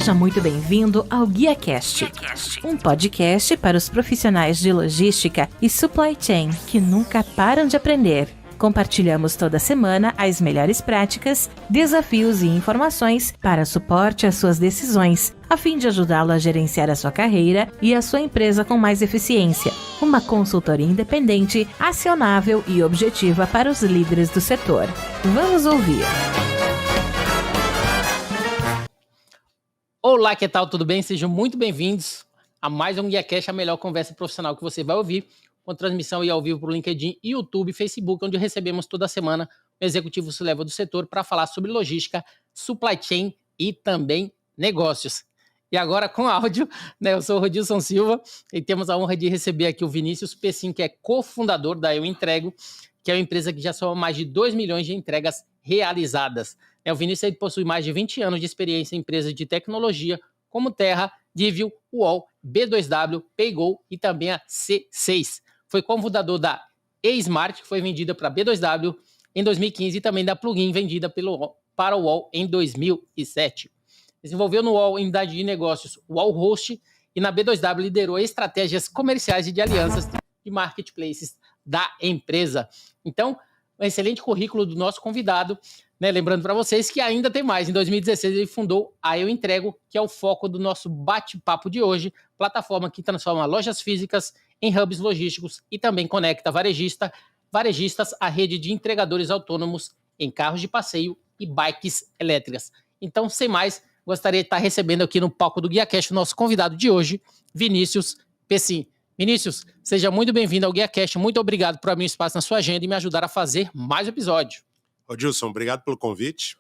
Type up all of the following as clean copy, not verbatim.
Seja muito bem-vindo ao GuiaCast, um podcast para os profissionais de logística e supply chain que nunca param de aprender. Compartilhamos toda semana as melhores práticas, desafios e informações para suporte às suas decisões, a fim de ajudá-lo a gerenciar a sua carreira e a sua empresa com mais eficiência. Uma consultoria independente, acionável e objetiva para os líderes do setor. Vamos ouvir. Olá, que tal? Tudo bem? Sejam muito bem-vindos a mais um GuiaCast, a melhor conversa profissional que você vai ouvir, com transmissão ao vivo para o LinkedIn, YouTube, Facebook, onde recebemos toda semana o executivo C-Level do setor para falar sobre logística, supply chain e também negócios. E agora com áudio, né? Eu sou o Rodilson Silva e temos a honra de receber aqui o Vinícius Pessim, que é cofundador da Eu Entrego, que é uma empresa que já soma mais de 2 milhões de entregas realizadas. O Vinícius possui mais de 20 anos de experiência em empresas de tecnologia como Terra, Divil, UOL, B2W, PayGo e também a C6. Foi cofundador da eSmart, que foi vendida para a B2W em 2015, e também da Plugin, vendida para o UOL em 2007. Desenvolveu no UOL em unidade de negócios UOL Host e na B2W liderou estratégias comerciais e de alianças de marketplaces da empresa. Então, um excelente currículo do nosso convidado, né? Lembrando para vocês que ainda tem mais. Em 2016 ele fundou a Eu Entrego, que é o foco do nosso bate-papo de hoje, plataforma que transforma lojas físicas em hubs logísticos e também conecta varejistas à rede de entregadores autônomos em carros de passeio e bikes elétricas. Então, sem mais, gostaria de estar recebendo aqui no palco do GuiaCast o nosso convidado de hoje, Vinícius Pessim. Vinícius, seja muito bem-vindo ao GuiaCast. Muito obrigado por abrir um espaço na sua agenda e me ajudar a fazer mais episódio. Gilson, obrigado pelo convite.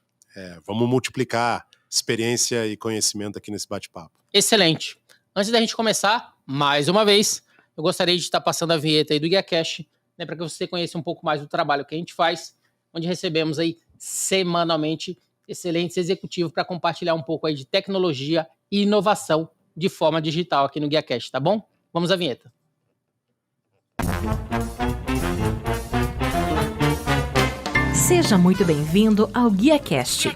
Vamos multiplicar experiência e conhecimento aqui nesse bate-papo. Excelente. Antes da gente começar, mais uma vez, eu gostaria de estar passando a vinheta aí do GuiaCast, né, para que você conheça um pouco mais do trabalho que a gente faz, onde recebemos aí semanalmente excelentes executivos para compartilhar um pouco aí de tecnologia e inovação de forma digital aqui no GuiaCast, tá bom? Vamos à vinheta. Seja muito bem-vindo ao GuiaCast,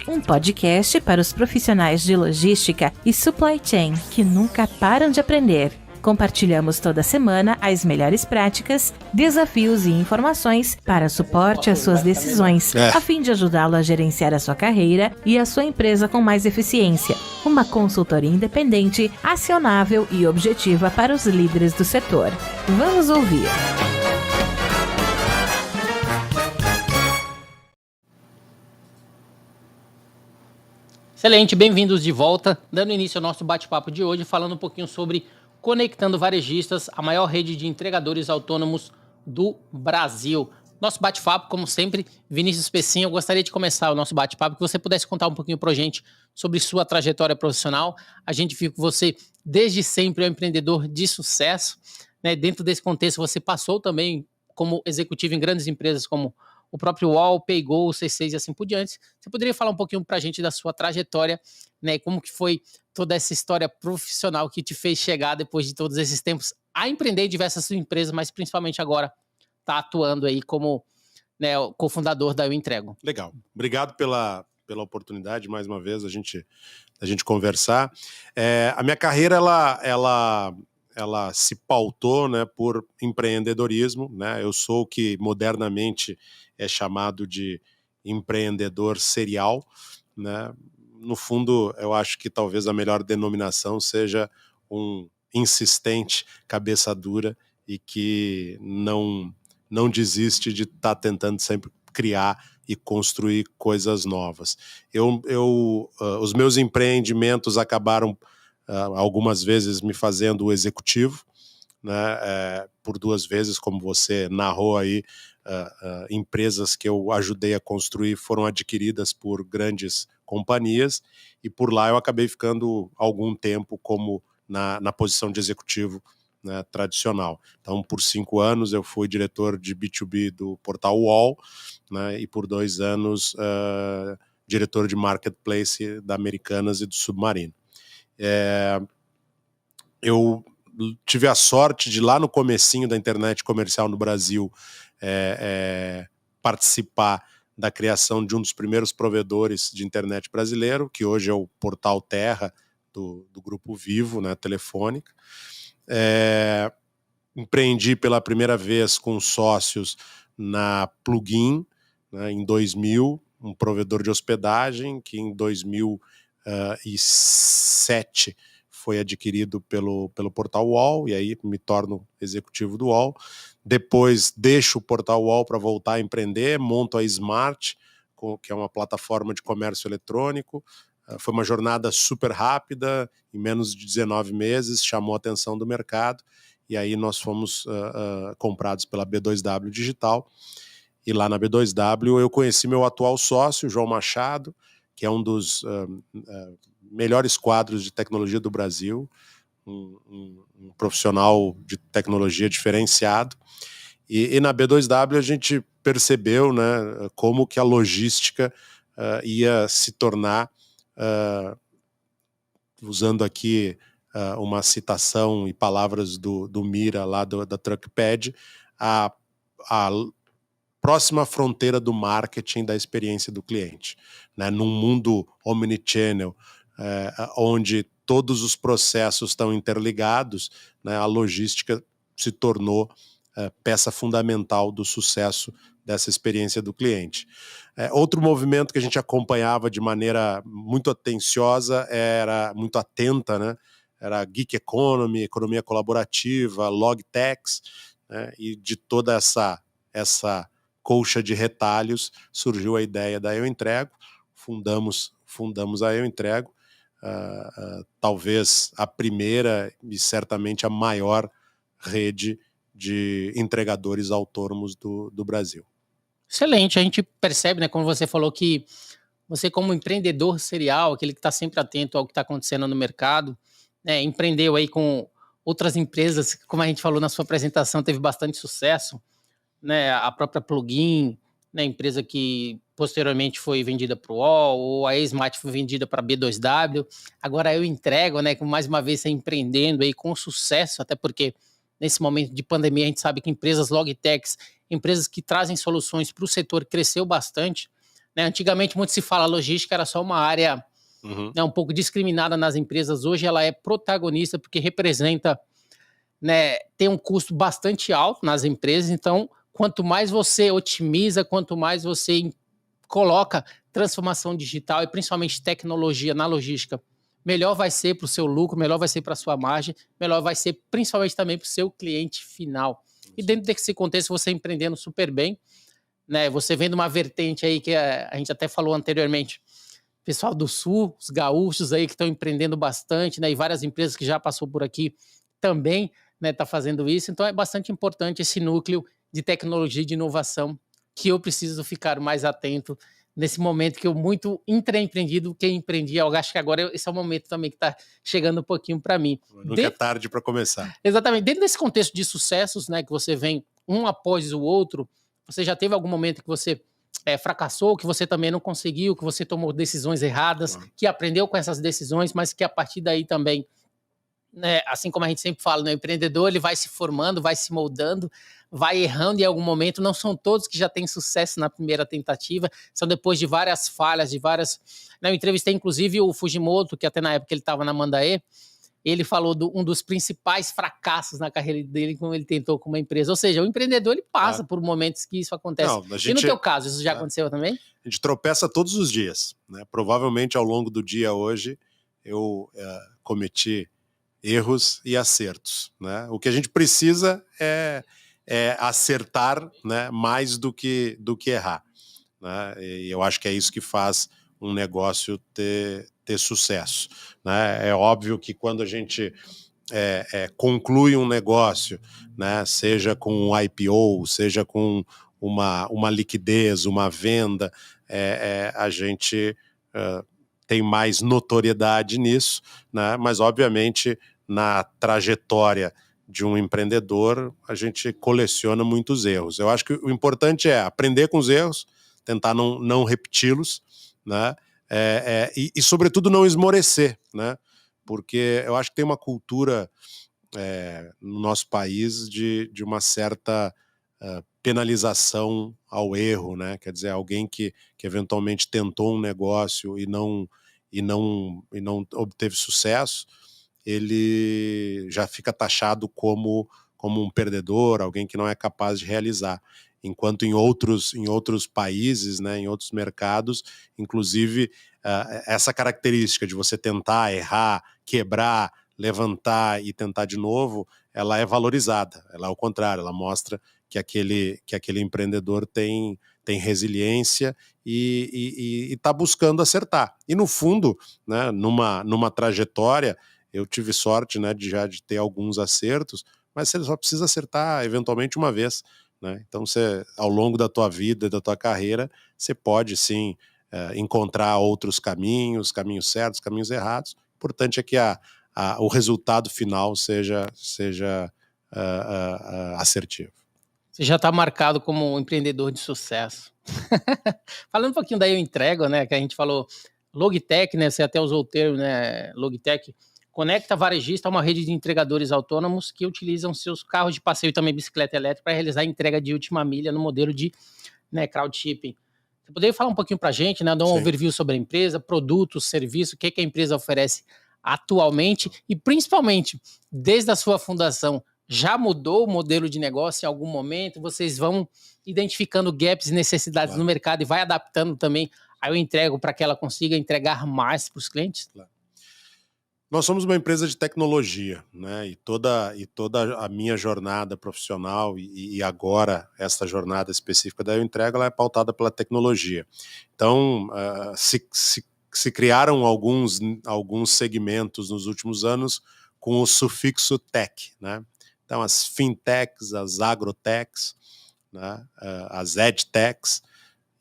um podcast para os profissionais de logística e supply chain que nunca param de aprender. Compartilhamos toda semana as melhores práticas, desafios e informações para suporte às suas decisões, a fim de ajudá-lo a gerenciar a sua carreira e a sua empresa com mais eficiência. Uma consultoria independente, acionável e objetiva para os líderes do setor. Vamos ouvir. Excelente, bem-vindos de volta, dando início ao nosso bate-papo de hoje, falando um pouquinho sobre Conectando Varejistas, a maior rede de entregadores autônomos do Brasil. Nosso bate-papo, como sempre, Vinícius Pessim, eu gostaria de começar o nosso bate-papo, que você pudesse contar um pouquinho pra gente sobre sua trajetória profissional. A gente viu que você, desde sempre, é um empreendedor de sucesso, né? Dentro desse contexto, você passou também como executivo em grandes empresas como o próprio UOL, PayGo, C6 e assim por diante. Você poderia falar um pouquinho para a gente da sua trajetória, né? Como que foi toda essa história profissional que te fez chegar, depois de todos esses tempos, a empreender em diversas empresas, mas principalmente agora está atuando aí como, né, o cofundador da Eu Entrego. Legal. Obrigado pela oportunidade, mais uma vez, a gente conversar. A minha carreira, ela se pautou, né, por empreendedorismo, né? Eu sou o que modernamente é chamado de empreendedor serial, né? No fundo, eu acho que talvez a melhor denominação seja um insistente, cabeça dura e que não desiste de estar tentando sempre criar e construir coisas novas. Os meus empreendimentos acabaram algumas vezes me fazendo executivo, né, por 2 vezes, como você narrou aí, empresas que eu ajudei a construir foram adquiridas por grandes companhias, e por lá eu acabei ficando algum tempo como na posição de executivo, né, tradicional. Então, por 5 anos eu fui diretor de B2B do portal UOL, né, e por 2 anos diretor de marketplace da Americanas e do Submarino. Eu tive a sorte de, lá no comecinho da internet comercial no Brasil, participar da criação de um dos primeiros provedores de internet brasileiro, que hoje é o Portal Terra do Grupo Vivo, né, Telefônica. Empreendi pela primeira vez com sócios na Plugin, né, em 2000, um provedor de hospedagem que em 2007 foi adquirido pelo Portal UOL, e aí me torno executivo do UOL. Depois deixo o Portal UOL para voltar a empreender, monto a Smart, que é uma plataforma de comércio eletrônico. Foi uma jornada super rápida, em menos de 19 meses, chamou a atenção do mercado, e aí nós fomos comprados pela B2W Digital. E lá na B2W eu conheci meu atual sócio, João Machado, que é um dos melhores quadros de tecnologia do Brasil, um profissional de tecnologia diferenciado. E na B2W a gente percebeu, né, como que a logística ia se tornar, usando aqui uma citação e palavras do Mira, lá da Truckpad, a próxima fronteira do marketing da experiência do cliente, né? Num mundo omnichannel, onde todos os processos estão interligados, né, a logística se tornou peça fundamental do sucesso dessa experiência do cliente. Outro movimento que a gente acompanhava de maneira muito atenciosa, muito atenta, né, era a Geek Economy, economia colaborativa, Logtechs, né, e de toda essa colcha de retalhos surgiu a ideia da Eu Entrego, fundamos a Eu Entrego, talvez a primeira e certamente a maior rede de entregadores autônomos do Brasil. Excelente, a gente percebe, né, como você falou, que você, como empreendedor serial, aquele que está sempre atento ao que está acontecendo no mercado, né, empreendeu aí com outras empresas, como a gente falou na sua apresentação, teve bastante sucesso, né, a própria Plugin, né, empresa que posteriormente foi vendida para o UOL, ou a Smart foi vendida para a B2W, agora Eu Entrego, né, com mais uma vez você empreendendo aí com sucesso, até porque nesse momento de pandemia a gente sabe que empresas Logtechs, empresas que trazem soluções para o setor, cresceu bastante, né, antigamente muito se fala logística, era só uma área né, um pouco discriminada nas empresas, hoje ela é protagonista porque representa, né, tem um custo bastante alto nas empresas, então quanto mais você otimiza, quanto mais você coloca transformação digital e principalmente tecnologia na logística, melhor vai ser para o seu lucro, melhor vai ser para a sua margem, melhor vai ser principalmente também para o seu cliente final. E dentro desse contexto, você empreendendo super bem, né, você vendo uma vertente aí que a gente até falou anteriormente, pessoal do Sul, os gaúchos aí que estão empreendendo bastante, né, e várias empresas que já passou por aqui também, né, tá fazendo isso. Então é bastante importante esse núcleo de tecnologia e de inovação que eu preciso ficar mais atento nesse momento que eu muito intraempreendido, que empreendi, eu acho que agora esse é o momento também que está chegando um pouquinho para mim. Nunca é tarde para começar. Exatamente. Dentro desse contexto de sucessos, né, que você vem um após o outro, você já teve algum momento que você fracassou, que você também não conseguiu, que você tomou decisões erradas, que aprendeu com essas decisões, mas que a partir daí também, né, assim como a gente sempre fala, né, o empreendedor ele vai se formando, vai se moldando, vai errando em algum momento, não são todos que já têm sucesso na primeira tentativa, são depois de várias falhas, de várias... Né, eu entrevistei inclusive o Fujimoto, que até na época ele estava na Mandae, ele falou um dos principais fracassos na carreira dele quando ele tentou com uma empresa, ou seja, o empreendedor ele passa por momentos que isso acontece. Não, e no teu caso, isso já aconteceu também? A gente tropeça todos os dias, né? Provavelmente ao longo do dia hoje eu cometi erros e acertos, né? O que a gente precisa é acertar, né, mais do que errar, né? E eu acho que é isso que faz um negócio ter sucesso, né? É óbvio que quando a gente conclui um negócio, né, seja com um IPO, seja com uma liquidez, uma venda, a gente tem mais notoriedade nisso, né? Mas obviamente na trajetória de um empreendedor a gente coleciona muitos erros. Eu acho que o importante é aprender com os erros, tentar não repeti-los, né? E sobretudo não esmorecer, né? Porque eu acho que tem uma cultura no nosso país de uma certa penalização ao erro, né? Quer dizer, alguém que eventualmente tentou um negócio e não obteve sucesso, ele já fica taxado como um perdedor, alguém que não é capaz de realizar. Enquanto em outros países, né, em outros mercados, inclusive essa característica de você tentar, errar, quebrar, levantar e tentar de novo, ela é valorizada. Ela é ao contrário, ela mostra que aquele empreendedor tem resiliência e está buscando acertar. E no fundo, né, numa trajetória, eu tive sorte, né, de ter alguns acertos, mas você só precisa acertar eventualmente uma vez, né? Então, ao longo da tua vida, da tua carreira, você pode sim encontrar outros caminhos certos, caminhos errados. O importante é que o resultado final seja assertivo. Você já está marcado como um empreendedor de sucesso. Falando um pouquinho da Eu Entrego, né, que a gente falou, Logitech, né, você até usou o termo, né, Logitech, conecta varejista a uma rede de entregadores autônomos que utilizam seus carros de passeio e também bicicleta elétrica para realizar a entrega de última milha no modelo de, né, crowdshipping. Você poderia falar um pouquinho para a gente, né, dar um overview sobre a empresa, produtos, serviços, o que a empresa oferece atualmente e principalmente desde a sua fundação, já mudou o modelo de negócio em algum momento? Vocês vão identificando gaps e necessidades no mercado e vai adaptando também a Eu Entrego para que ela consiga entregar mais para os clientes? Claro. Nós somos uma empresa de tecnologia, né? E toda a minha jornada profissional e agora essa jornada específica da Eu Entrego, ela é pautada pela tecnologia. Então, se criaram alguns segmentos nos últimos anos com o sufixo tech, né? Então, as fintechs, as agrotechs, né? As edtechs,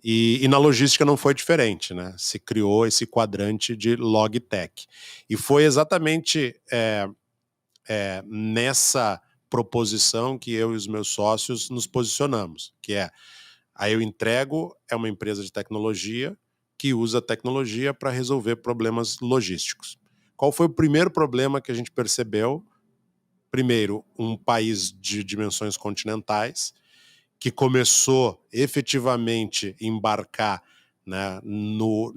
e na logística não foi diferente, né? Se criou esse quadrante de logtech. E foi exatamente nessa proposição que eu e os meus sócios nos posicionamos, que é a Eu Entrego é uma empresa de tecnologia que usa tecnologia para resolver problemas logísticos. Qual foi o primeiro problema que a gente percebeu? Primeiro, um país de dimensões continentais, que começou efetivamente a embarcar, né, no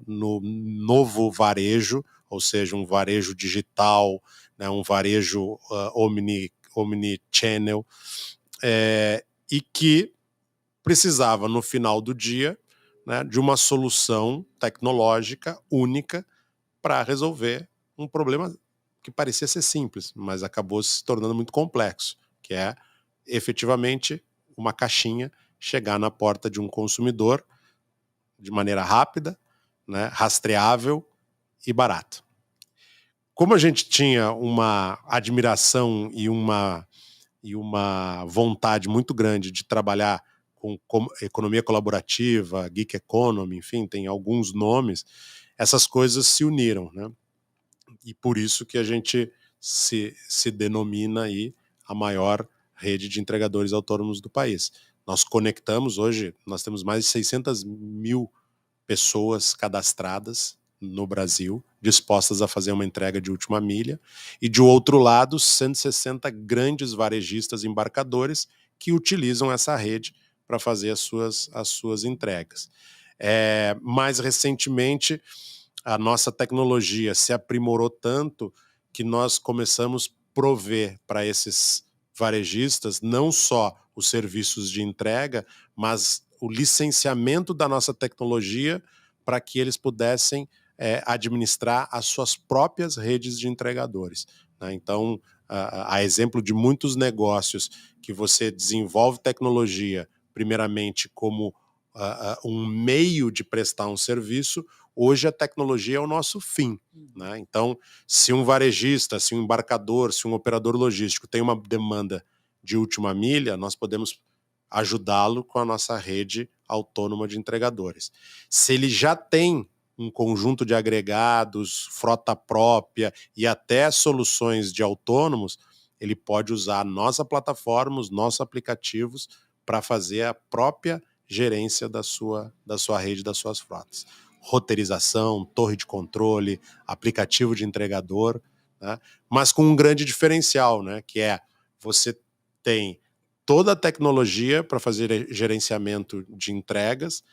novo varejo, ou seja, um varejo digital, né, um varejo omnichannel, e que precisava, no final do dia, né, de uma solução tecnológica única para resolver um problema que parecia ser simples, mas acabou se tornando muito complexo, que é efetivamente uma caixinha chegar na porta de um consumidor de maneira rápida, né, rastreável e barato. Como a gente tinha uma admiração e uma vontade muito grande de trabalhar com economia colaborativa, gig economy, enfim, tem alguns nomes, essas coisas se uniram, né? E por isso que a gente se denomina aí a maior rede de entregadores autônomos do país. Nós conectamos hoje, nós temos mais de 600 mil pessoas cadastradas no Brasil, dispostas a fazer uma entrega de última milha, e de outro lado, 160 grandes varejistas embarcadores que utilizam essa rede para fazer as suas entregas. Mais recentemente, a nossa tecnologia se aprimorou tanto que nós começamos a prover para esses varejistas não só os serviços de entrega, mas o licenciamento da nossa tecnologia para que eles pudessem administrar as suas próprias redes de entregadores, né? Então, a exemplo de muitos negócios que você desenvolve tecnologia, primeiramente como um meio de prestar um serviço, hoje a tecnologia é o nosso fim, né? Então, se um varejista, se um embarcador, se um operador logístico tem uma demanda de última milha, nós podemos ajudá-lo com a nossa rede autônoma de entregadores. Se ele já tem um conjunto de agregados, frota própria e até soluções de autônomos, ele pode usar a nossa plataforma, os nossos aplicativos para fazer a própria gerência da sua rede, das suas frotas. Roteirização, torre de controle, aplicativo de entregador, né? Mas com um grande diferencial, né? Que é você tem toda a tecnologia para fazer gerenciamento de entregas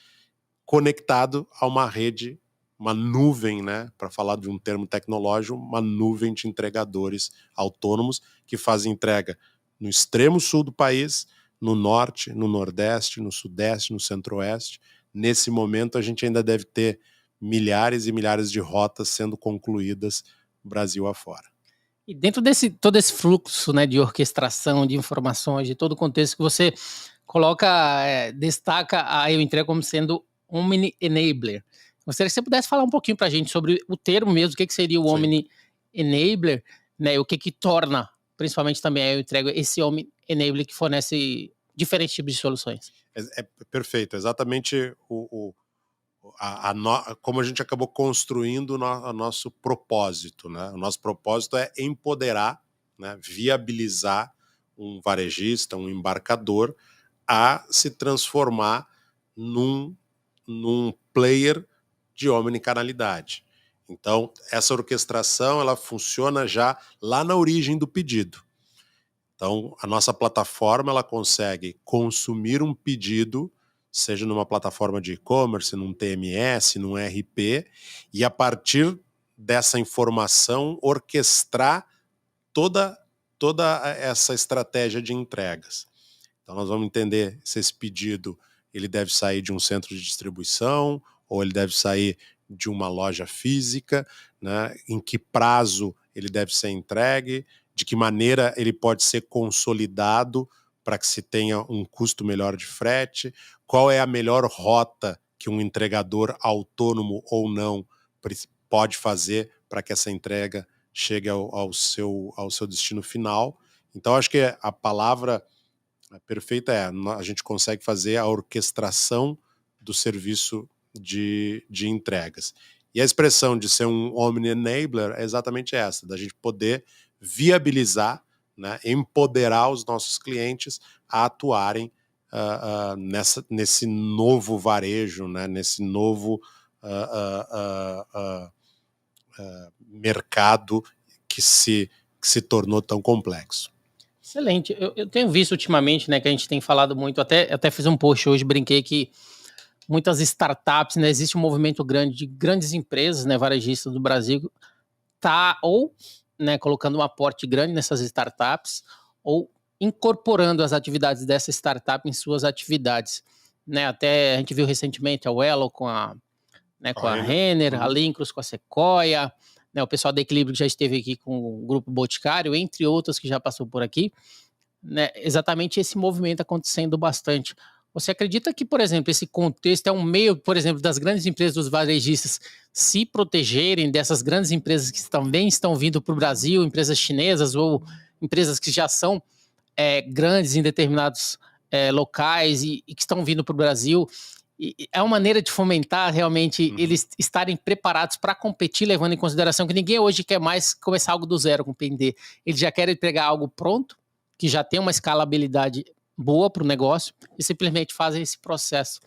conectado a uma rede, uma nuvem, né, para falar de um termo tecnológico, uma nuvem de entregadores autônomos que fazem entrega no extremo sul do país, no norte, no nordeste, no sudeste, no centro-oeste. Nesse momento, a gente ainda deve ter milhares e milhares de rotas sendo concluídas Brasil afora. E dentro desse todo esse fluxo, né, de orquestração de informações, de todo o contexto que você coloca, destaca a Eu Entrego como sendo Omni Enabler. Gostaria que você pudesse falar um pouquinho para a gente sobre o termo mesmo, o que seria o Omni Enabler, né, o que torna, principalmente também a Eu Entrego, esse Omni Enabler que fornece diferentes tipos de soluções. É perfeito, exatamente como a gente acabou construindo o nosso propósito, né? O nosso propósito é empoderar, né, viabilizar um varejista, um embarcador a se transformar num player de omnicanalidade. Então, essa orquestração ela funciona já lá na origem do pedido. Então, a nossa plataforma ela consegue consumir um pedido, seja numa plataforma de e-commerce, num TMS, num ERP, e a partir dessa informação orquestrar toda essa estratégia de entregas. Então, nós vamos entender se esse pedido ele deve sair de um centro de distribuição ou ele deve sair de uma loja física, né? Em que prazo ele deve ser entregue, de que maneira ele pode ser consolidado para que se tenha um custo melhor de frete, qual é a melhor rota que um entregador autônomo ou não pode fazer para que essa entrega chegue ao seu destino final. Então, acho que a palavra perfeita a gente consegue fazer a orquestração do serviço de entregas. E a expressão de ser um Omni-Enabler é exatamente essa, da gente poder viabilizar, né, empoderar os nossos clientes a atuarem nesse novo varejo, né, nesse novo mercado que se tornou tão complexo. Excelente. Eu tenho visto ultimamente, né, que a gente tem falado muito, até fiz um post hoje, brinquei que muitas startups, né, existe um movimento grande de grandes empresas, né, varejistas do Brasil, ou, né, colocando um aporte grande nessas startups, ou incorporando as atividades dessa startup em suas atividades, né, até a gente viu recentemente a Wello com a Renner, a Lincros com a Sequoia, né, o pessoal da Equilíbrio que já esteve aqui com o Grupo Boticário, entre outros que já passou por aqui, né, exatamente esse movimento acontecendo bastante. Você acredita que, por exemplo, esse contexto é um meio, por exemplo, das grandes empresas, dos varejistas, se protegerem dessas grandes empresas que também estão vindo para o Brasil, empresas chinesas ou empresas que já são grandes em determinados locais e que estão vindo para o Brasil? E é uma maneira de fomentar realmente eles estarem preparados para competir, levando em consideração que ninguém hoje quer mais começar algo do zero com P&D. Eles já querem pegar algo pronto, que já tem uma escalabilidade boa para o negócio e simplesmente fazem esse processo.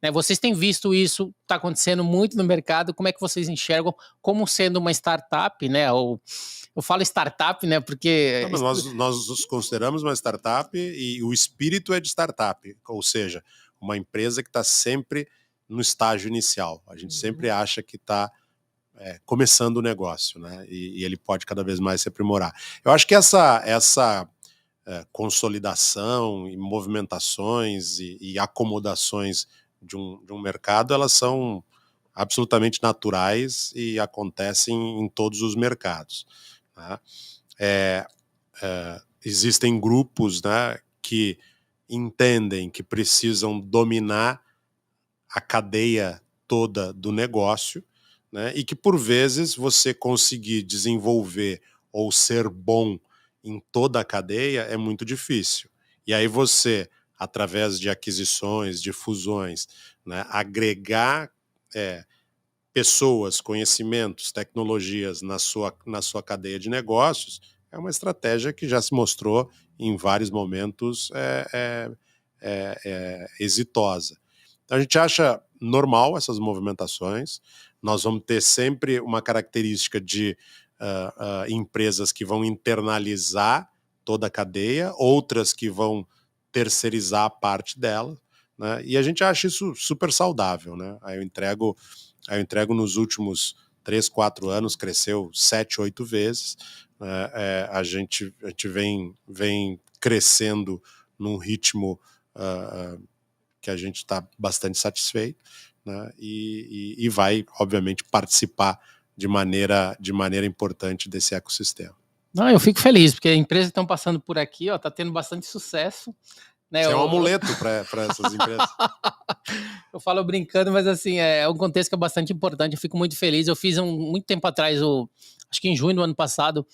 Né? Vocês têm visto isso, está acontecendo muito no mercado, como é que vocês enxergam como sendo uma startup, né? Eu falo startup, né? Porque... Não, mas nós nos consideramos uma startup e o espírito é de startup, ou seja, uma empresa que está sempre no estágio inicial. A gente sempre acha que está começando o negócio, né? E ele pode cada vez mais se aprimorar. Eu acho que essa consolidação e movimentações e acomodações de um mercado, elas são absolutamente naturais e acontecem em todos os mercados. Né? Existem grupos, né, que entendem que precisam dominar a cadeia toda do negócio, né, e que por vezes você conseguir desenvolver ou ser bom em toda a cadeia é muito difícil. E aí você, através de aquisições, de fusões, né, agregar pessoas, conhecimentos, tecnologias na sua cadeia de negócios é uma estratégia que já se mostrou em vários momentos exitosa. Então a gente acha normal essas movimentações. Nós vamos ter sempre uma característica de empresas que vão internalizar toda a cadeia, outras que vão terceirizar parte dela, né? E a gente acha isso super saudável, né? Aí eu entrego nos últimos 3, 4 anos cresceu 7, 8 vezes, né? A gente vem crescendo num ritmo que a gente está bastante satisfeito, né? E vai, obviamente, participar de maneira importante desse ecossistema. Não, eu fico feliz, porque as empresas estão passando por aqui, ó, tá tendo bastante sucesso. Né? Isso é um amuleto para essas empresas. Eu falo brincando, mas assim, é um contexto que é bastante importante, eu fico muito feliz. Eu fiz muito tempo atrás, acho que em junho do ano passado,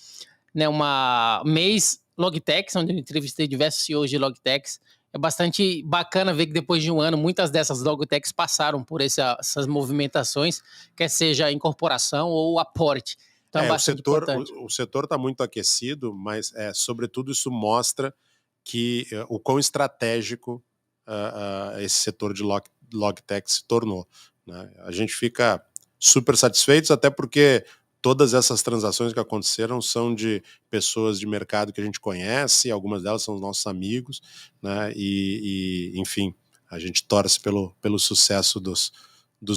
né, uma mês Logitechs, onde eu entrevistei diversos CEOs de Logitechs. É bastante bacana ver que depois de um ano, muitas dessas Logitechs passaram por essas movimentações, quer seja incorporação ou aporte. Então é bastante importante. O setor está muito aquecido, mas sobretudo isso mostra que o quão estratégico esse setor de Logitech se tornou, né? A gente fica super satisfeitos, até porque todas essas transações que aconteceram são de pessoas de mercado que a gente conhece, algumas delas são nossos amigos, né? Enfim, a gente torce pelo sucesso dos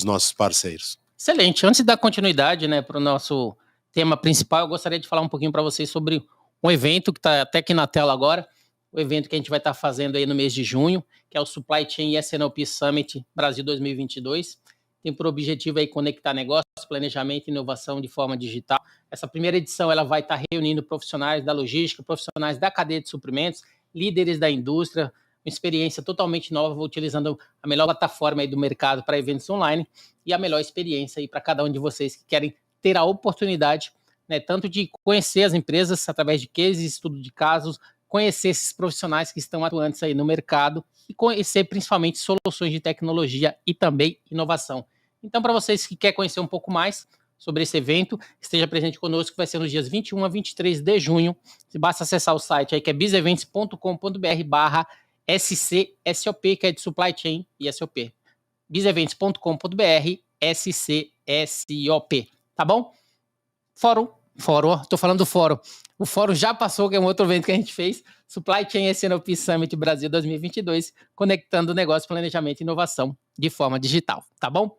nossos parceiros. Excelente. Antes de dar continuidade, né, para o nosso tema principal, eu gostaria de falar um pouquinho para vocês sobre um evento que está até aqui na tela agora, o evento que a gente vai estar fazendo aí no mês de junho, que é o Supply Chain S&OP Summit Brasil 2022. Tem por objetivo aí conectar negócios, planejamento e inovação de forma digital. Essa primeira edição ela vai estar reunindo profissionais da logística, profissionais da cadeia de suprimentos, líderes da indústria, uma experiência totalmente nova, utilizando a melhor plataforma aí do mercado para eventos online e a melhor experiência aí para cada um de vocês que querem ter a oportunidade, né, tanto de conhecer as empresas através de cases, estudo de casos, conhecer esses profissionais que estão atuantes aí no mercado e conhecer principalmente soluções de tecnologia e também inovação. Então, para vocês que querem conhecer um pouco mais sobre esse evento, esteja presente conosco, que vai ser nos dias 21 a 23 de junho. Basta acessar o site aí, que é bizevents.com.br/SCSOP, que é de Supply Chain e SOP. bizevents.com.br/SCSOP, tá bom? Fórum, tô falando do fórum. O fórum já passou, que é um outro evento que a gente fez, Supply Chain S&OP Summit Brasil 2022, conectando negócio, planejamento e inovação de forma digital, tá bom?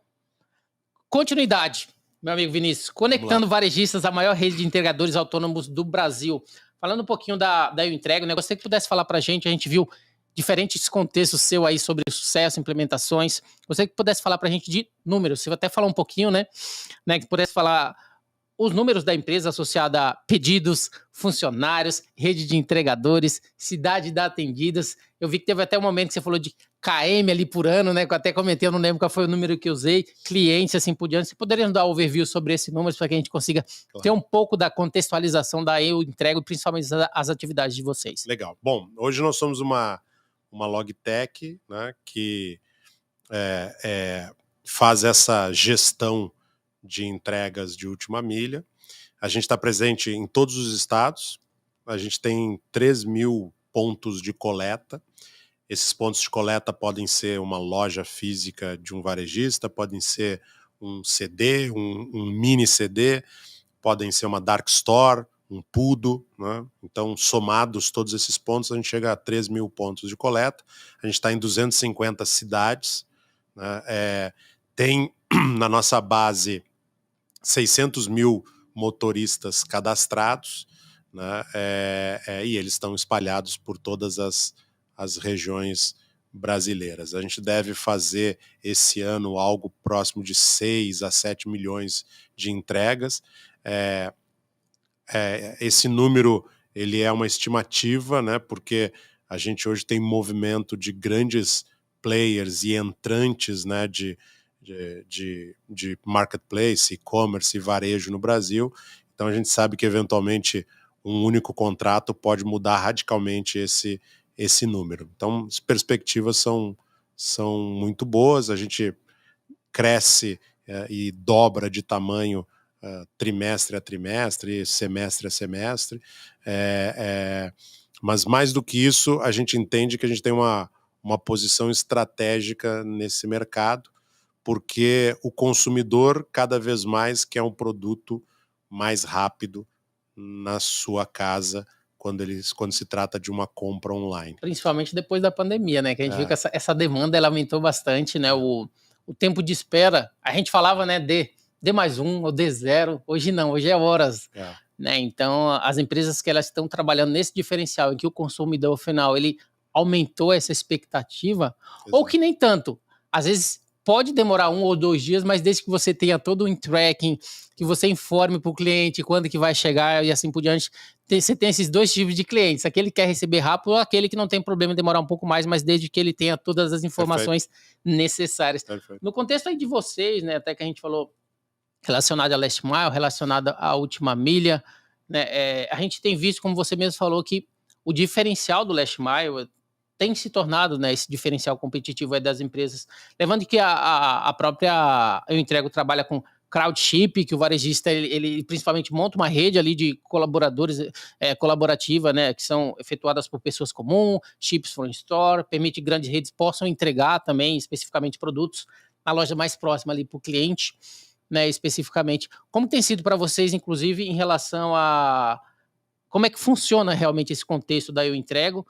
Continuidade, meu amigo Vinícius, conectando varejistas à maior rede de entregadores autônomos do Brasil. Falando um pouquinho da Eu Entrego, né? Gostaria que pudesse falar para a gente viu diferentes contextos seu aí sobre sucesso, implementações. Gostaria que pudesse falar para a gente de números, você vai até falar um pouquinho, né? Que pudesse falar os números da empresa associada a pedidos, funcionários, rede de entregadores, cidade de atendidas. Eu vi que teve até um momento que você falou de KM ali por ano, né? Que eu até comentei, eu não lembro qual foi o número que eu usei, clientes, assim por diante. Você poderia nos dar um overview sobre esse número para que a gente consiga ter um pouco da contextualização da Eu Entrego, principalmente as atividades de vocês. Legal. Bom, hoje nós somos uma Logitech, né, que faz essa gestão de entregas de última milha. A gente está presente em todos os estados, a gente tem 3.000 pontos de coleta. Esses pontos de coleta podem ser uma loja física de um varejista, podem ser um CD, um mini CD, podem ser uma dark store, um PUDO, né? Então, somados todos esses pontos, a gente chega a 3.000 pontos de coleta. A gente está em 250 cidades, né? Tem na nossa base 600 mil motoristas cadastrados, né? E eles estão espalhados por todas as regiões brasileiras. A gente deve fazer esse ano algo próximo de 6 a 7 milhões de entregas. Esse número ele é uma estimativa, né? Porque a gente hoje tem movimento de grandes players e entrantes, né? De marketplace, e-commerce e varejo no Brasil. Então a gente sabe que eventualmente um único contrato pode mudar radicalmente esse número. Então as perspectivas são muito boas, a gente cresce e dobra de tamanho trimestre a trimestre, semestre a semestre, mas mais do que isso, a gente entende que a gente tem uma posição estratégica nesse mercado, porque o consumidor cada vez mais quer um produto mais rápido na sua casa, quando se trata de uma compra online. Principalmente depois da pandemia, né? Que a gente viu que essa demanda ela aumentou bastante, né? O tempo de espera, a gente falava, né, D+1 ou D0, hoje não, hoje é horas. Né? Então, as empresas que elas estão trabalhando nesse diferencial em que o consumidor final ele aumentou essa expectativa, ou que nem tanto. Às vezes pode demorar 1 ou 2 dias, mas desde que você tenha todo o tracking, que você informe para o cliente quando que vai chegar e assim por diante. Você tem esses 2 tipos de clientes, aquele que quer receber rápido ou aquele que não tem problema em demorar um pouco mais, mas desde que ele tenha todas as informações necessárias. No contexto aí de vocês, né, até que a gente falou relacionado à Last Mile, relacionado à última milha, né, a gente tem visto, como você mesmo falou, que o diferencial do Last Mile tem se tornado, né, esse diferencial competitivo aí das empresas, levando que a própria Eu Entrego trabalha com crowdship, que o varejista ele principalmente monta uma rede ali de colaboradores colaborativa, né, que são efetuadas por pessoas comuns, chips from store, permite que grandes redes possam entregar também especificamente produtos na loja mais próxima ali para o cliente, né, especificamente. Como tem sido para vocês, inclusive, em relação a como é que funciona realmente esse contexto da Eu Entrego,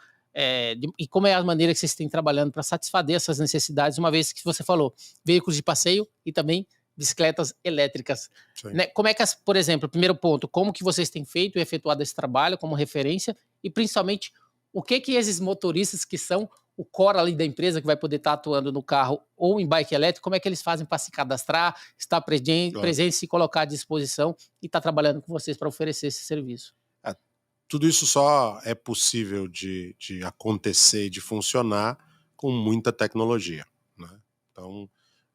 e como é a maneira que vocês têm trabalhando para satisfazer essas necessidades, uma vez que você falou veículos de passeio e também bicicletas elétricas. Né? Como é que, por exemplo, primeiro ponto, como que vocês têm feito e efetuado esse trabalho como referência e, principalmente, o que esses motoristas que são o core ali da empresa que vai poder estar atuando no carro ou em bike elétrico, como é que eles fazem para se cadastrar, estar presente, se colocar à disposição e estar trabalhando com vocês para oferecer esse serviço? Tudo isso só é possível de acontecer e de funcionar com muita tecnologia, né? Então,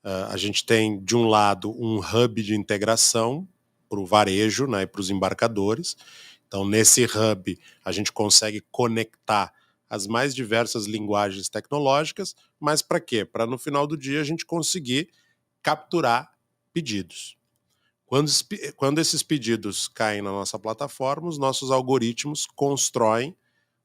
a gente tem, de um lado, um hub de integração para o varejo, né, e para os embarcadores. Então, nesse hub, a gente consegue conectar as mais diversas linguagens tecnológicas, mas para quê? Para, no final do dia, a gente conseguir capturar pedidos. Quando esses pedidos caem na nossa plataforma, os nossos algoritmos constroem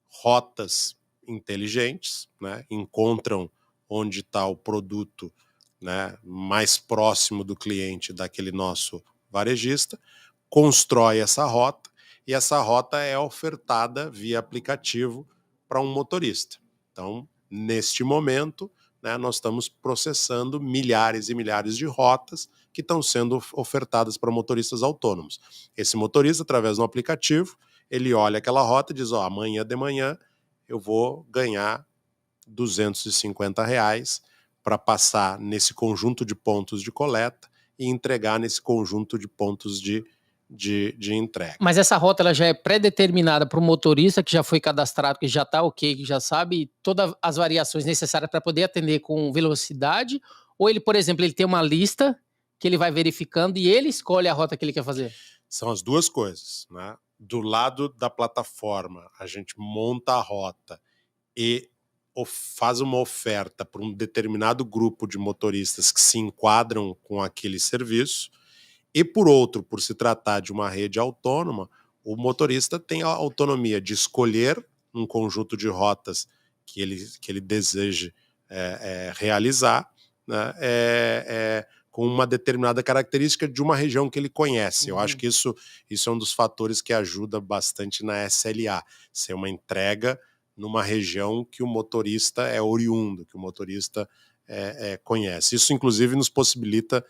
rotas inteligentes, né? Encontram onde está o produto, né, mais próximo do cliente daquele nosso varejista, constrói essa rota e essa rota é ofertada via aplicativo para um motorista. Então, neste momento, né, nós estamos processando milhares e milhares de rotas que estão sendo ofertadas para motoristas autônomos. Esse motorista, através do aplicativo, ele olha aquela rota e diz, amanhã de manhã eu vou ganhar R$250 para passar nesse conjunto de pontos de coleta e entregar nesse conjunto de pontos de entrega. Mas essa rota ela já é pré-determinada para o motorista que já foi cadastrado, que já está ok, que já sabe todas as variações necessárias para poder atender com velocidade? Ou ele, por exemplo, ele tem uma lista que ele vai verificando e ele escolhe a rota que ele quer fazer? São as duas coisas, né? Do lado da plataforma, a gente monta a rota e faz uma oferta para um determinado grupo de motoristas que se enquadram com aquele serviço. E por outro, por se tratar de uma rede autônoma, o motorista tem a autonomia de escolher um conjunto de rotas que ele deseje realizar, né, com uma determinada característica de uma região que ele conhece. Eu acho que isso é um dos fatores que ajuda bastante na SLA, ser uma entrega numa região que o motorista é oriundo, que o motorista conhece. Isso, inclusive, nos possibilita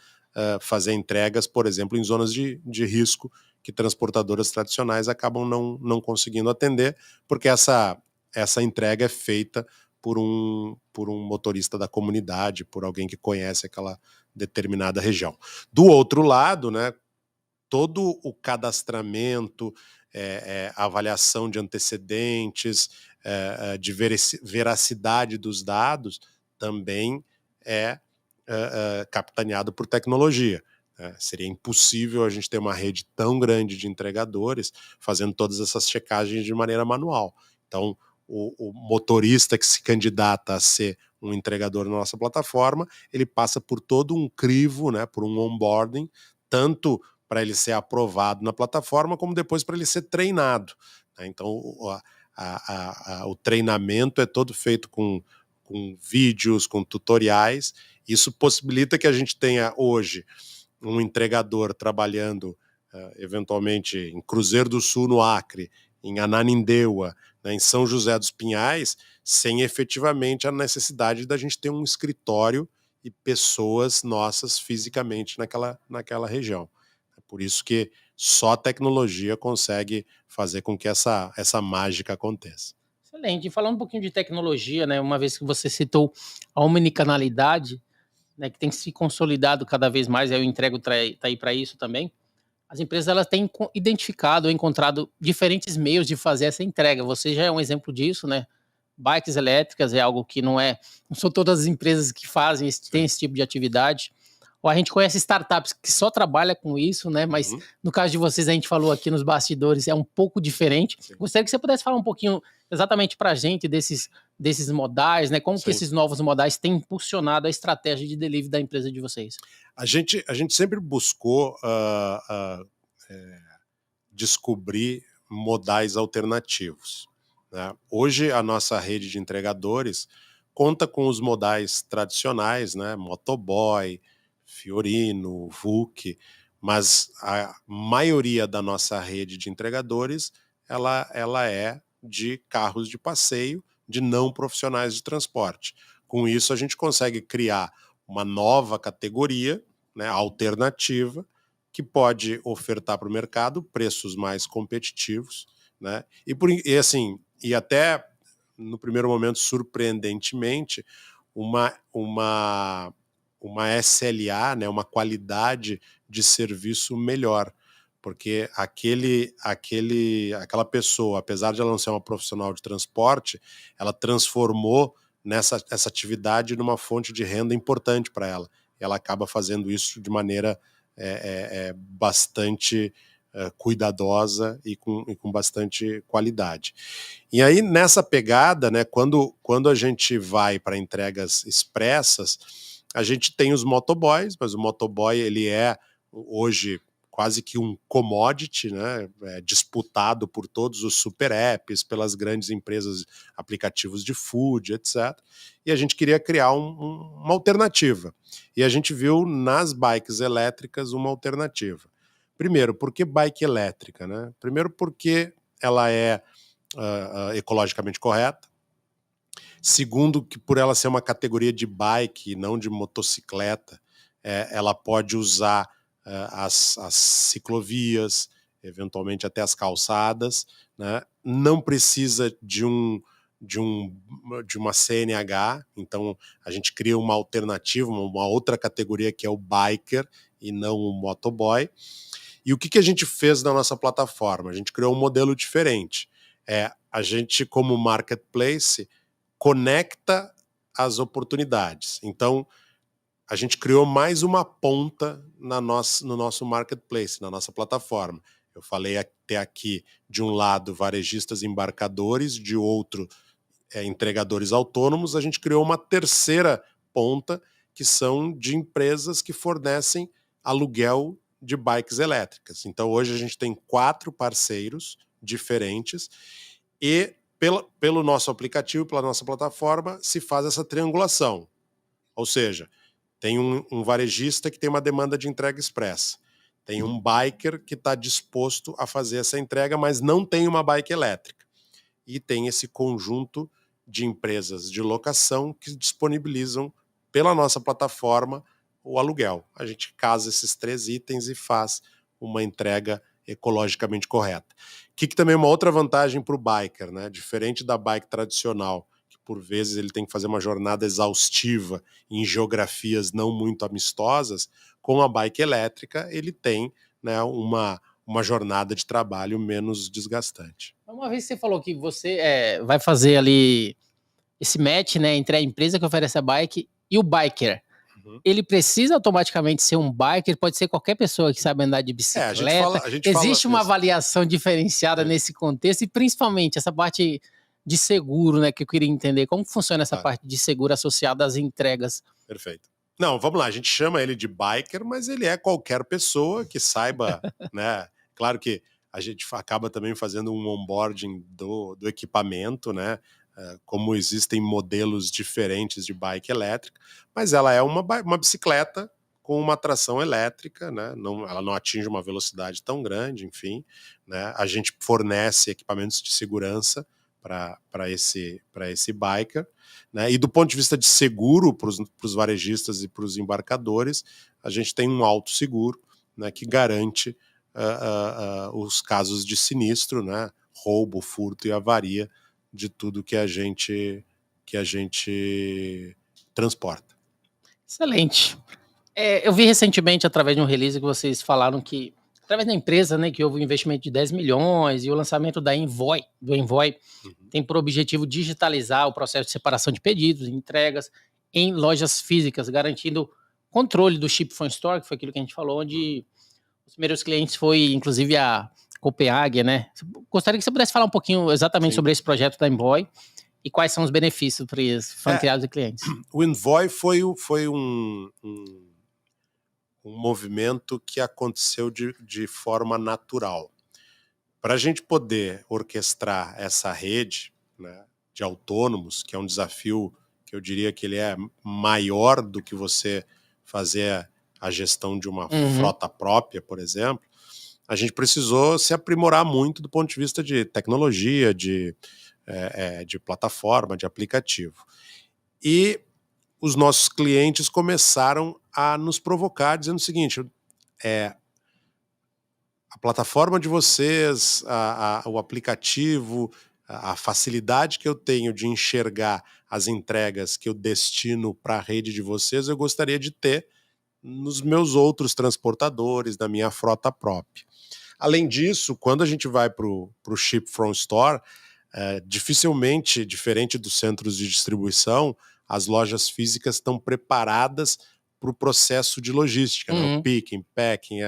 fazer entregas, por exemplo, em zonas de risco que transportadoras tradicionais acabam não conseguindo atender, porque essa entrega é feita por um motorista da comunidade, por alguém que conhece aquela determinada região. Do outro lado, né, todo o cadastramento, avaliação de antecedentes, de veracidade dos dados, também é capitaneado por tecnologia. Seria impossível a gente ter uma rede tão grande de entregadores fazendo todas essas checagens de maneira manual. Então, o motorista que se candidata a ser um entregador na nossa plataforma, ele passa por todo um crivo, né, por um onboarding, tanto para ele ser aprovado na plataforma, como depois para ele ser treinado. Então, o treinamento é todo feito com vídeos, com tutoriais. Isso possibilita que a gente tenha hoje um entregador trabalhando eventualmente em Cruzeiro do Sul, no Acre, em Ananindeua, né, em São José dos Pinhais, sem efetivamente a necessidade da gente ter um escritório e pessoas nossas fisicamente naquela região. É por isso que só a tecnologia consegue fazer com que essa mágica aconteça. Excelente. E falando um pouquinho de tecnologia, né? Uma vez que você citou a omnicanalidade, né, que tem se consolidado cada vez mais, eu entrego tá aí para isso também. As empresas elas têm identificado ou encontrado diferentes meios de fazer essa entrega. Você já é um exemplo disso, né? Bikes elétricas é algo que não são todas as empresas que fazem, têm esse tipo de atividade. Ou a gente conhece startups que só trabalham com isso, né? Mas no caso de vocês, a gente falou aqui nos bastidores, é um pouco diferente. Sim. Gostaria que você pudesse falar um pouquinho exatamente para a gente desses modais, né? Como que esses novos modais têm impulsionado a estratégia de delivery da empresa de vocês? A gente sempre buscou descobrir modais alternativos, né? Hoje a nossa rede de entregadores conta com os modais tradicionais, né? Motoboy, Fiorino, VUC, mas a maioria da nossa rede de entregadores ela é de carros de passeio, de não profissionais de transporte. Com isso a gente consegue criar uma nova categoria, né, alternativa, que pode ofertar para o mercado preços mais competitivos, né? E até no primeiro momento, surpreendentemente, uma SLA, né, uma qualidade de serviço melhor, porque aquela pessoa, apesar de ela não ser uma profissional de transporte, ela transformou essa atividade numa fonte de renda importante para ela. Ela acaba fazendo isso de maneira bastante cuidadosa e com bastante qualidade. E aí, nessa pegada, né, quando a gente vai para entregas expressas, a gente tem os motoboys, mas o motoboy ele é hoje quase que um commodity, né, disputado por todos os super apps, pelas grandes empresas, aplicativos de food, etc. E a gente queria criar uma alternativa. E a gente viu nas bikes elétricas uma alternativa. Primeiro, por que bike elétrica, né? Primeiro porque ela é ecologicamente correta. Segundo, que por ela ser uma categoria de bike e não de motocicleta, ela pode usar as ciclovias, eventualmente até as calçadas, né? Não precisa de uma CNH, então a gente cria uma alternativa, uma outra categoria que é o biker e não o motoboy. E o que a gente fez na nossa plataforma? A gente criou um modelo diferente. A gente, como marketplace, conecta as oportunidades. Então, a gente criou mais uma ponta no nosso marketplace, na nossa plataforma. Eu falei até aqui, de um lado, varejistas embarcadores, de outro, entregadores autônomos. A gente criou uma terceira ponta, que são de empresas que fornecem aluguel de bikes elétricas. Então, hoje a gente tem 4 parceiros diferentes e pelo nosso aplicativo, pela nossa plataforma, se faz essa triangulação. Ou seja, tem um varejista que tem uma demanda de entrega expressa. Tem um biker que está disposto a fazer essa entrega, mas não tem uma bike elétrica. E tem esse conjunto de empresas de locação que disponibilizam pela nossa plataforma o aluguel. A gente casa esses 3 itens e faz uma entrega ecologicamente correta. Que também é uma outra vantagem para o biker, né? Diferente da bike tradicional, que por vezes ele tem que fazer uma jornada exaustiva em geografias não muito amistosas, com a bike elétrica ele tem, né, uma jornada de trabalho menos desgastante. Uma vez você falou que você vai fazer ali esse match, né, entre a empresa que oferece a bike e o biker. Ele precisa automaticamente ser um biker, pode ser qualquer pessoa que sabe andar de bicicleta. Existe uma avaliação diferenciada nesse contexto e principalmente essa parte de seguro, né, que eu queria entender. Como funciona essa parte de seguro associada às entregas? Perfeito. Não, vamos lá, a gente chama ele de biker, mas ele é qualquer pessoa que saiba, né? Claro que a gente acaba também fazendo um onboarding do equipamento, né? Como existem modelos diferentes de bike elétrica, mas ela é uma bicicleta com uma tração elétrica, né? Ela não atinge uma velocidade tão grande, enfim, né? A gente fornece equipamentos de segurança para esse biker, né? E do ponto de vista de seguro para os varejistas e para os embarcadores, a gente tem um alto seguro, né, que garante os casos de sinistro, né? Roubo, furto e avaria de tudo que a gente transporta. Excelente. Eu vi recentemente, através de um release, que vocês falaram que, através da empresa, né, que houve um investimento de 10 milhões e o lançamento do Envoy, tem por objetivo digitalizar o processo de separação de pedidos e entregas em lojas físicas, garantindo controle do Ship from Store, que foi aquilo que a gente falou, onde os primeiros clientes foi, inclusive, a Copenhague, né? Gostaria que você pudesse falar um pouquinho exatamente sobre esse projeto da Envoy e quais são os benefícios para os franqueados e clientes. O Envoy foi um movimento que aconteceu de forma natural. Para a gente poder orquestrar essa rede, né, de autônomos, que é um desafio que eu diria que ele é maior do que você fazer a gestão de uma frota própria, por exemplo, a gente precisou se aprimorar muito do ponto de vista de tecnologia, de plataforma, de aplicativo. E os nossos clientes começaram a nos provocar, dizendo o seguinte: a plataforma de vocês, o aplicativo, a facilidade que eu tenho de enxergar as entregas que eu destino para a rede de vocês, eu gostaria de ter nos meus outros transportadores, da minha frota própria. Além disso, quando a gente vai para o Ship from Store, dificilmente, diferente dos centros de distribuição, as lojas físicas estão preparadas para o processo de logística, né? O picking, packing,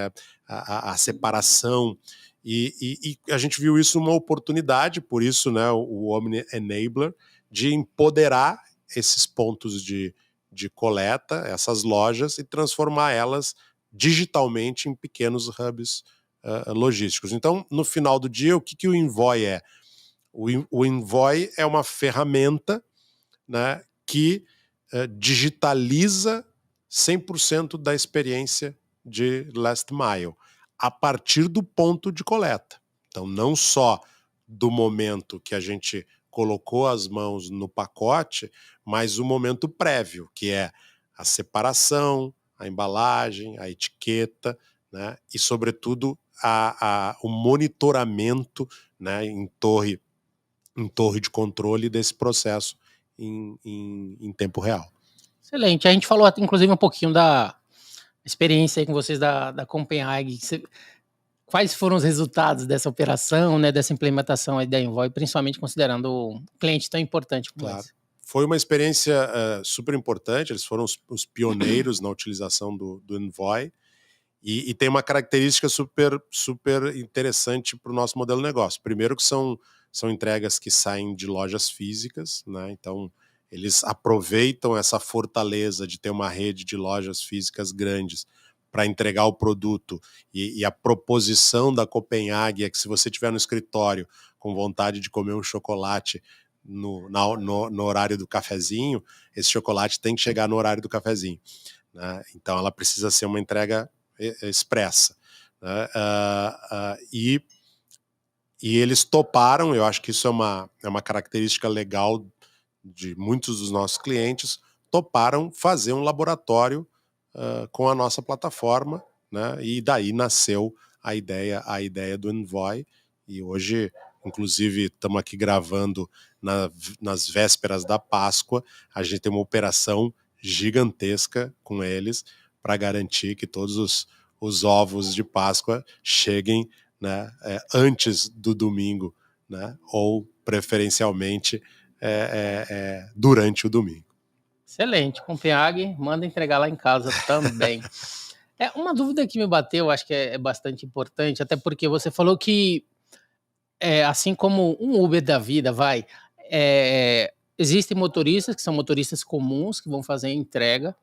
a separação. E a gente viu isso uma oportunidade, por isso, né, o Omni Enabler, de empoderar esses pontos de coleta, essas lojas, e transformar elas digitalmente em pequenos hubs logísticos. Então, no final do dia, o que o Envoy é? O Envoy é uma ferramenta, né, que digitaliza 100% da experiência de last mile, a partir do ponto de coleta. Então, não só do momento que a gente colocou as mãos no pacote, mas o momento prévio, que é a separação, a embalagem, a etiqueta, né, e, sobretudo, o monitoramento, né, em torre de controle desse processo em tempo real. Excelente. A gente falou, inclusive, um pouquinho da experiência aí com vocês da Copenhague. Quais foram os resultados dessa operação, né, dessa implementação aí da Envoy, principalmente considerando um cliente tão importante como esse? Foi uma experiência super importante. Eles foram os pioneiros na utilização do Envoy. E tem uma característica super interessante para o nosso modelo de negócio. Primeiro que são entregas que saem de lojas físicas, né? Então eles aproveitam essa fortaleza de ter uma rede de lojas físicas grandes para entregar o produto, e a proposição da Copenhague é que, se você estiver no escritório com vontade de comer um chocolate no horário do cafezinho, esse chocolate tem que chegar no horário do cafezinho, né? Então ela precisa ser uma entrega expressa, né? E eles toparam. Eu acho que isso é uma característica legal de muitos dos nossos clientes, toparam fazer um laboratório com a nossa plataforma, né? E daí nasceu a ideia do Envoy. E hoje, inclusive, estamos aqui gravando nas vésperas da Páscoa. A gente tem uma operação gigantesca com eles para garantir que todos os ovos de Páscoa cheguem, né, antes do domingo, né, ou preferencialmente durante o domingo. Excelente. Copenhague, manda entregar lá em casa também. Uma dúvida que me bateu, acho que é bastante importante, até porque você falou que, assim como um Uber da vida, existem motoristas que são motoristas comuns, que vão fazer a entrega,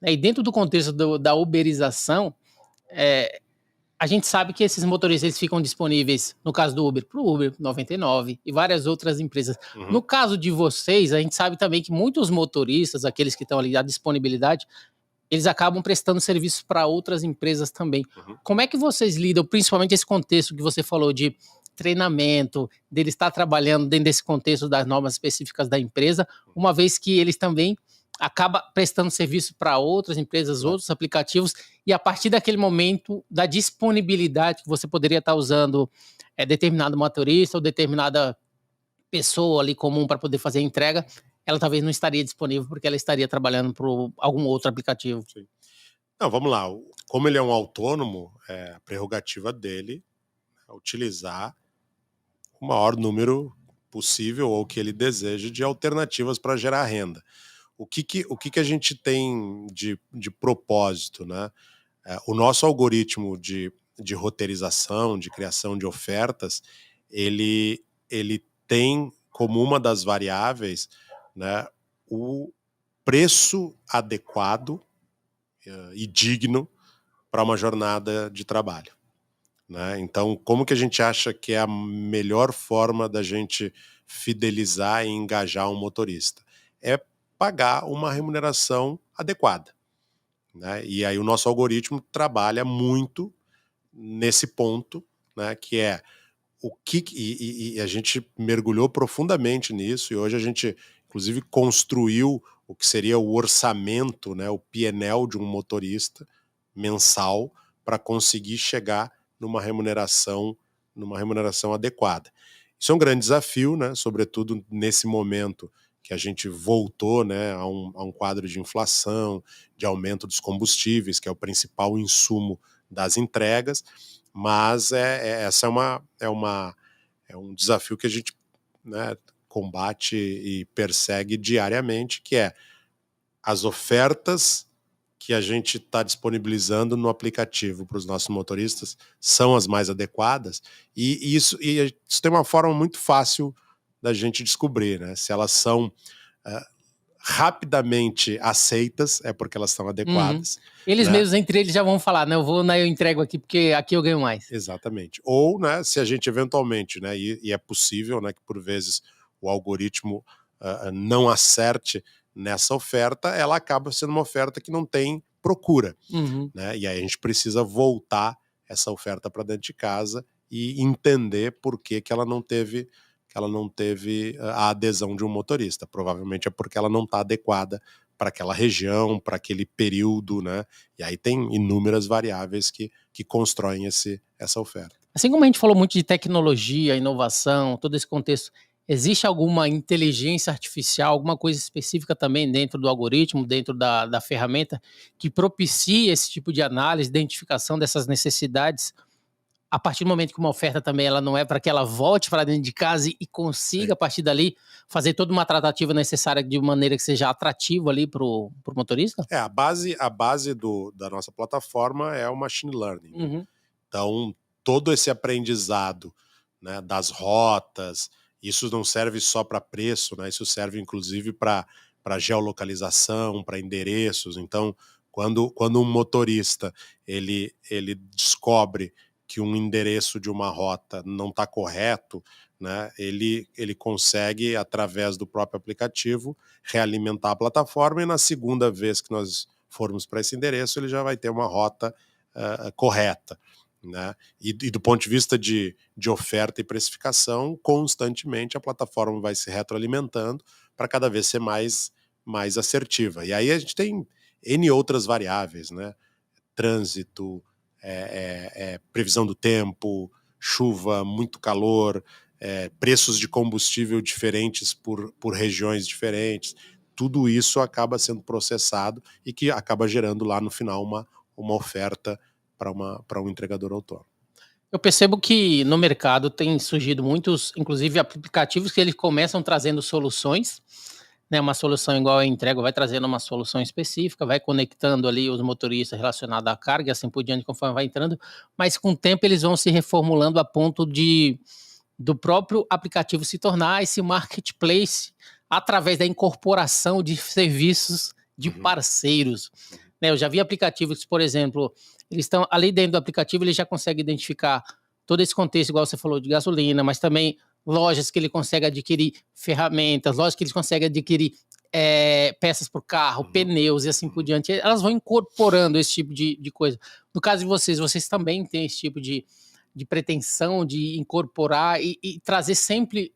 né, e dentro do contexto da uberização, a gente sabe que esses motoristas eles ficam disponíveis, no caso do Uber, para o Uber 99 e várias outras empresas. No caso de vocês, a gente sabe também que muitos motoristas, aqueles que estão ali à disponibilidade, eles acabam prestando serviços para outras empresas também. Uhum. Como é que vocês lidam, principalmente esse contexto que você falou de treinamento, dele estar trabalhando dentro desse contexto das normas específicas da empresa, uma vez que eles também acabam prestando serviço para outras empresas, outros aplicativos, e a partir daquele momento da disponibilidade que você poderia estar usando determinado motorista ou determinada pessoa ali comum para poder fazer a entrega, ela talvez não estaria disponível porque ela estaria trabalhando para algum outro aplicativo. Sim. Não, vamos lá. Como ele é um autônomo, é a prerrogativa dele utilizar o maior número possível ou que ele deseja de alternativas para gerar renda. O que a gente tem de propósito, né? O nosso algoritmo de roteirização, de criação de ofertas, ele tem como uma das variáveis, né, o preço adequado e digno para uma jornada de trabalho. Né? Então, como que a gente acha que é a melhor forma da gente fidelizar e engajar um motorista? É pagar uma remuneração adequada. Né? E aí o nosso algoritmo trabalha muito nesse ponto, né, que é o que... E a gente mergulhou profundamente nisso, e hoje a gente, inclusive, construiu o que seria o orçamento, né, o PNL de um motorista mensal para conseguir chegar numa remuneração adequada. Isso é um grande desafio, né, sobretudo nesse momento que a gente voltou, né, a um quadro de inflação, de aumento dos combustíveis, que é o principal insumo das entregas, mas essa é um desafio que a gente, né, combate e persegue diariamente, que é as ofertas que a gente está disponibilizando no aplicativo para os nossos motoristas são as mais adequadas, e isso tem uma forma muito fácil da gente descobrir, né? Se elas são rapidamente aceitas, é porque elas estão adequadas. Eles né? mesmos, entre eles, já vão falar, né? Eu entrego aqui porque aqui eu ganho mais. Exatamente. Ou, né, se a gente eventualmente, né, e é possível, né, que por vezes o algoritmo não acerte nessa oferta, ela acaba sendo uma oferta que não tem procura. Né? E aí a gente precisa voltar essa oferta para dentro de casa e entender por que ela não teve a adesão de um motorista. Provavelmente é porque ela não está adequada para aquela região, para aquele período, né? E aí tem inúmeras variáveis que constroem essa oferta. Assim como a gente falou muito de tecnologia, inovação, todo esse contexto, existe alguma inteligência artificial, alguma coisa específica também dentro do algoritmo, dentro da ferramenta, que propicia esse tipo de análise, identificação dessas necessidades, a partir do momento que uma oferta também ela não é para que ela volte para dentro de casa e consiga, a partir dali, fazer toda uma tratativa necessária de maneira que seja atrativa ali para o motorista? A base da nossa plataforma é o machine learning. Né? Então, todo esse aprendizado, né, das rotas, isso não serve só para preço, né? Isso serve inclusive para geolocalização, para endereços. Então, quando um motorista ele descobre que um endereço de uma rota não está correto, né, ele consegue, através do próprio aplicativo, realimentar a plataforma, e na segunda vez que nós formos para esse endereço, ele já vai ter uma rota correta. Né? E do ponto de vista de oferta e precificação, constantemente a plataforma vai se retroalimentando para cada vez ser mais assertiva. E aí a gente tem N outras variáveis, né? Trânsito, previsão do tempo, chuva, muito calor, preços de combustível diferentes por regiões diferentes. Tudo isso acaba sendo processado e que acaba gerando lá no final uma oferta para um entregador autônomo. Eu percebo que no mercado tem surgido muitos, inclusive aplicativos que eles começam trazendo soluções, né, uma solução igual a entrega, vai trazendo uma solução específica, vai conectando ali os motoristas relacionados à carga e assim por diante, conforme vai entrando, mas com o tempo eles vão se reformulando a ponto do próprio aplicativo se tornar esse marketplace através da incorporação de serviços de parceiros. Né, eu já vi aplicativos, por exemplo, eles estão ali dentro do aplicativo, ele já consegue identificar todo esse contexto, igual você falou, de gasolina, mas também lojas que ele consegue adquirir ferramentas, lojas que ele consegue adquirir peças para o carro, pneus e assim por diante, elas vão incorporando esse tipo de coisa. No caso de vocês também têm esse tipo de pretensão de incorporar e trazer sempre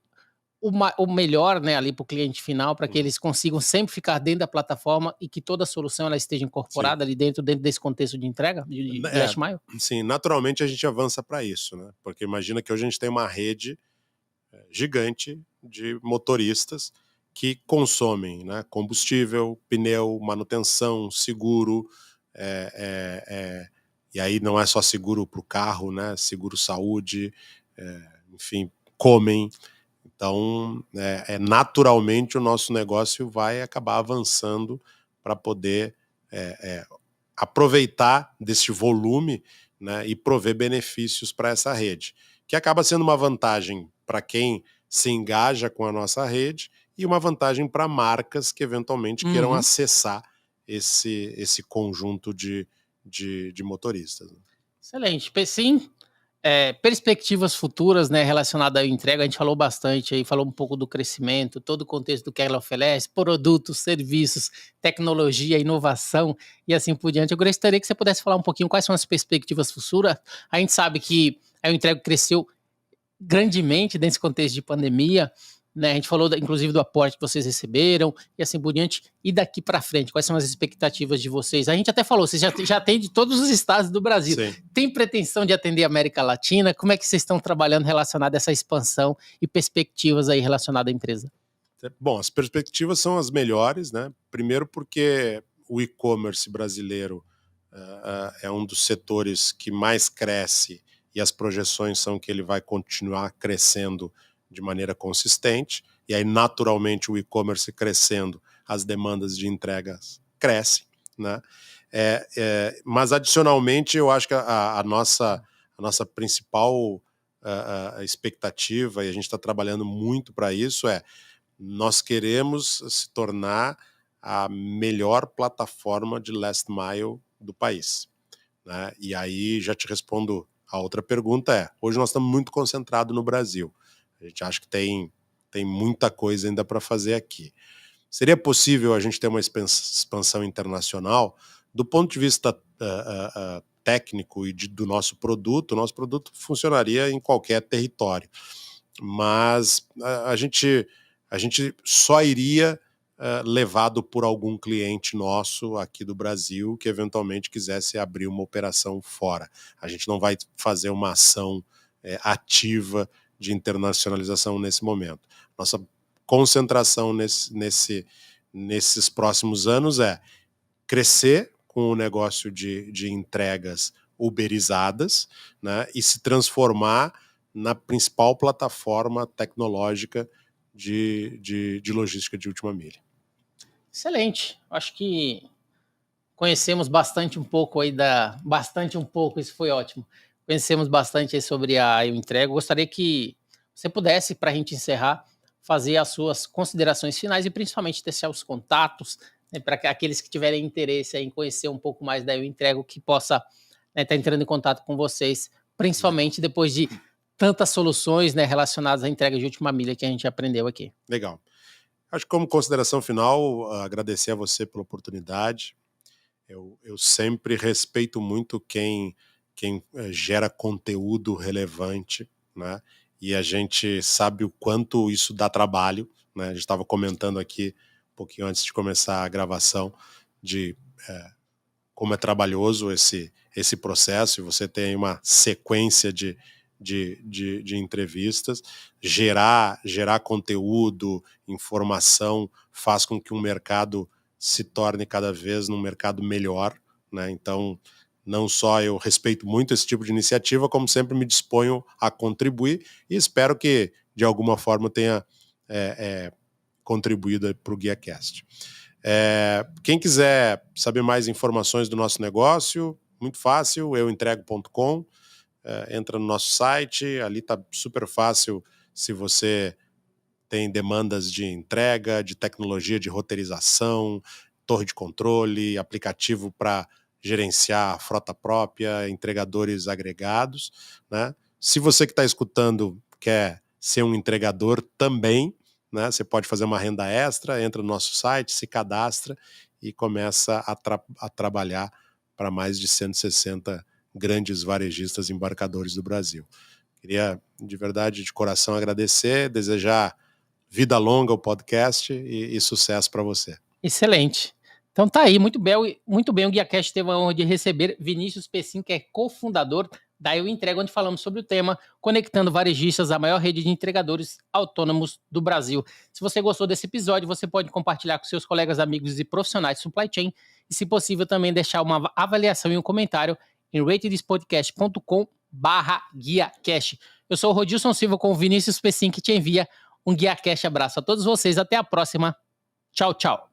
o melhor, né, ali para o cliente final, para que eles consigam sempre ficar dentro da plataforma e que toda a solução ela esteja incorporada ali dentro desse contexto de entrega de last mile? Sim, naturalmente a gente avança para isso, né? Porque imagina que hoje a gente tem uma rede gigante de motoristas que consomem, né, combustível, pneu, manutenção, seguro, e aí não é só seguro para o carro, né, seguro saúde, enfim, comem. Então, naturalmente o nosso negócio vai acabar avançando para poder aproveitar desse volume, né, e prover benefícios para essa rede, que acaba sendo uma vantagem para quem se engaja com a nossa rede e uma vantagem para marcas que eventualmente queiram acessar esse conjunto de motoristas. Excelente. Sim, perspectivas futuras, né, relacionadas à entrega, a gente falou bastante aí, falou um pouco do crescimento, todo o contexto do que ela oferece, produtos, serviços, tecnologia, inovação e assim por diante. Eu gostaria que você pudesse falar um pouquinho quais são as perspectivas futuras. A gente sabe que a entrega cresceu grandemente nesse contexto de pandemia, né? A gente falou, inclusive, do aporte que vocês receberam e assim por diante. E daqui para frente, quais são as expectativas de vocês? A gente até falou, vocês já atendem todos os estados do Brasil. Sim. Tem pretensão de atender a América Latina? Como é que vocês estão trabalhando relacionado a essa expansão e perspectivas aí relacionadas à empresa? Bom, as perspectivas são as melhores, né? Primeiro porque o e-commerce brasileiro é um dos setores que mais cresce e as projeções são que ele vai continuar crescendo de maneira consistente, e aí naturalmente o e-commerce crescendo, as demandas de entregas crescem, né? Mas adicionalmente eu acho que a nossa principal expectativa, e a gente está trabalhando muito para isso, nós queremos se tornar a melhor plataforma de last mile do país, né? E aí já te respondo a outra pergunta, hoje nós estamos muito concentrados no Brasil. A gente acha que tem muita coisa ainda para fazer aqui. Seria possível a gente ter uma expansão internacional? Do ponto de vista técnico e do nosso produto funcionaria em qualquer território. Mas a gente só iria levado por algum cliente nosso aqui do Brasil que eventualmente quisesse abrir uma operação fora. A gente não vai fazer uma ação ativa de internacionalização nesse momento. Nossa concentração nesses próximos anos é crescer com o negócio de entregas uberizadas, né, e se transformar na principal plataforma tecnológica de logística de última milha. Excelente. Acho que conhecemos bastante um pouco aí isso foi ótimo. Conhecemos bastante aí sobre a Eu Entrego. Gostaria que você pudesse, para a gente encerrar, fazer as suas considerações finais e principalmente deixar os contatos, né, para aqueles que tiverem interesse em conhecer um pouco mais da Eu Entrego, que possa estar entrando em contato com vocês, principalmente depois de tantas soluções, né, relacionadas à entrega de última milha que a gente aprendeu aqui. Legal. Acho que como consideração final, agradecer a você pela oportunidade. Eu sempre respeito muito quem gera conteúdo relevante, né? E a gente sabe o quanto isso dá trabalho, né? A gente estava comentando aqui um pouquinho antes de começar a gravação de como é trabalhoso esse processo, e você tem uma sequência de entrevistas, gerar conteúdo, informação, faz com que um mercado se torne cada vez um mercado melhor, né? Então, não só eu respeito muito esse tipo de iniciativa, como sempre me disponho a contribuir e espero que, de alguma forma, tenha contribuído para o GuiaCast. Quem quiser saber mais informações do nosso negócio, muito fácil, euentrego.com. Entra no nosso site, ali está super fácil se você tem demandas de entrega, de tecnologia de roteirização, torre de controle, aplicativo para gerenciar a frota própria, entregadores agregados, né? Se você que está escutando quer ser um entregador também, né? Você pode fazer uma renda extra, entra no nosso site, se cadastra e começa a trabalhar para mais de 160 grandes varejistas embarcadores do Brasil. Queria, de verdade, de coração, agradecer, desejar vida longa ao podcast e sucesso para você. Excelente. Então tá aí, muito bem, o GuiaCast teve a honra de receber Vinícius Pecin, que é cofundador da Eu Entrego, onde falamos sobre o tema Conectando Varejistas, a maior rede de entregadores autônomos do Brasil. Se você gostou desse episódio, você pode compartilhar com seus colegas, amigos e profissionais de supply chain e, se possível, também deixar uma avaliação e um comentário em ratedspodcast.com/GuiaCast. Eu sou o Rodilson Silva com o Vinícius Pecin, que te envia um GuiaCast. Abraço a todos vocês, até a próxima. Tchau, tchau.